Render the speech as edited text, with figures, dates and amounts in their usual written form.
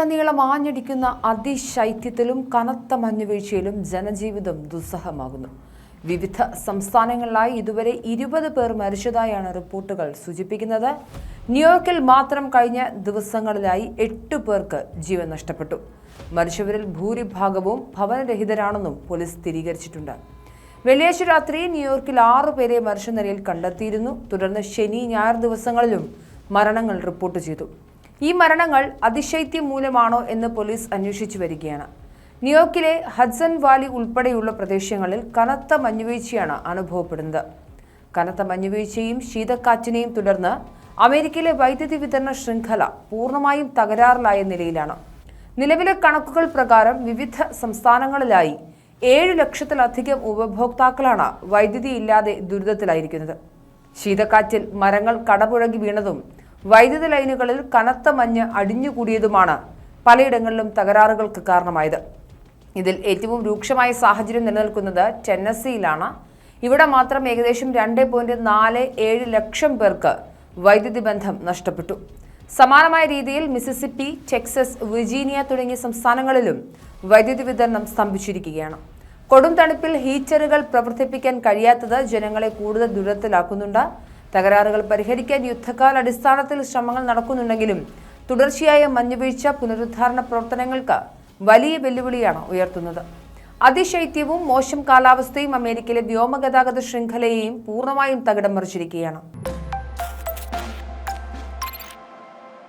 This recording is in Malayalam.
രാജ്യത്തുടനീളം ആഞ്ഞടിക്കുന്ന അതിശൈത്യത്തിലും കനത്ത മഞ്ഞുവീഴ്ചയിലും ജനജീവിതം ദുസ്സഹമാകുന്നു. വിവിധ സംസ്ഥാനങ്ങളിലായി ഇതുവരെ 20 പേർ മരിച്ചതായാണ് റിപ്പോർട്ടുകൾ സൂചിപ്പിക്കുന്നത്. ന്യൂയോർക്കിൽ മാത്രം കഴിഞ്ഞ ദിവസങ്ങളിലായി 8 പേർക്ക് ജീവൻ നഷ്ടപ്പെട്ടു. മരിച്ചവരിൽ ഭൂരിഭാഗവും ഭവനരഹിതരാണെന്നും പോലീസ് സ്ഥിരീകരിച്ചിട്ടുണ്ട്. വെള്ളിയാഴ്ച രാത്രി ന്യൂയോർക്കിൽ 6 പേരെ മരിച്ച നിലയിൽ കണ്ടെത്തിയിരുന്നു. തുടർന്ന് ശനി, ഞായർ ദിവസങ്ങളിലും മരണങ്ങൾ റിപ്പോർട്ട് ചെയ്തു. ഈ മരണങ്ങൾ അതിശൈത്യം മൂലമാണോ എന്ന് പോലീസ് അന്വേഷിച്ചു വരികയാണ്. ന്യൂയോർക്കിലെ ഹഡ്സൺ വാലി ഉൾപ്പെടെയുള്ള പ്രദേശങ്ങളിൽ കനത്ത മഞ്ഞുവീഴ്ചയാണ് അനുഭവപ്പെടുന്നത്. കനത്ത മഞ്ഞുവീഴ്ചയും ശീതക്കാറ്റിനെയും തുടർന്ന് അമേരിക്കയിലെ വൈദ്യുതി വിതരണ ശൃംഖല പൂർണ്ണമായും തകരാറിലായ നിലയിലാണ്. നിലവിലെ കണക്കുകൾ പ്രകാരം വിവിധ സംസ്ഥാനങ്ങളിലായി 7 ലക്ഷത്തിലധികം ഉപഭോക്താക്കളാണ് വൈദ്യുതി ഇല്ലാതെ ദുരിതത്തിലായിരിക്കുന്നത്. ശീതക്കാറ്റിൽ മരങ്ങൾ കടപുഴകി വീണതും വൈദ്യുതി ലൈനുകളിൽ കനത്ത മഞ്ഞ് അടിഞ്ഞുകൂടിയതുമാണ് പലയിടങ്ങളിലും തകരാറുകൾക്ക് കാരണമായത്. ഇതിൽ ഏറ്റവും രൂക്ഷമായ സാഹചര്യം നിലനിൽക്കുന്നത് ടെന്നസിയിലാണ്. ഇവിടെ മാത്രം ഏകദേശം 2.47 ലക്ഷം പേർക്ക് വൈദ്യുതി ബന്ധം നഷ്ടപ്പെട്ടു. സമാനമായ രീതിയിൽ മിസിസിപ്പി, ടെക്സസ്, വിർജീനിയ തുടങ്ങിയ സംസ്ഥാനങ്ങളിലും വൈദ്യുതി വിതരണം സ്തംഭിച്ചിരിക്കുകയാണ്. കൊടും തണുപ്പിൽ ഹീറ്ററുകൾ പ്രവർത്തിപ്പിക്കാൻ കഴിയാത്തത് ജനങ്ങളെ കൂടുതൽ ദുരിതത്തിലാക്കുന്നുണ്ട്. തകരാറുകൾ പരിഹരിക്കാൻ യുദ്ധകാലാടിസ്ഥാനത്തിൽ ശ്രമങ്ങൾ നടക്കുന്നുണ്ടെങ്കിലും തുടർച്ചയായ മഞ്ഞുവീഴ്ച പുനരുദ്ധാരണ പ്രവർത്തനങ്ങൾക്ക് വലിയ വെല്ലുവിളിയാണ് ഉയർത്തുന്നത്. അതിശൈത്യവും മോശം കാലാവസ്ഥയും അമേരിക്കയിലെ വ്യോമഗതാഗത ശൃംഖലയെയും പൂർണ്ണമായും തകിടം മറിച്ചിരിക്കുകയാണ്.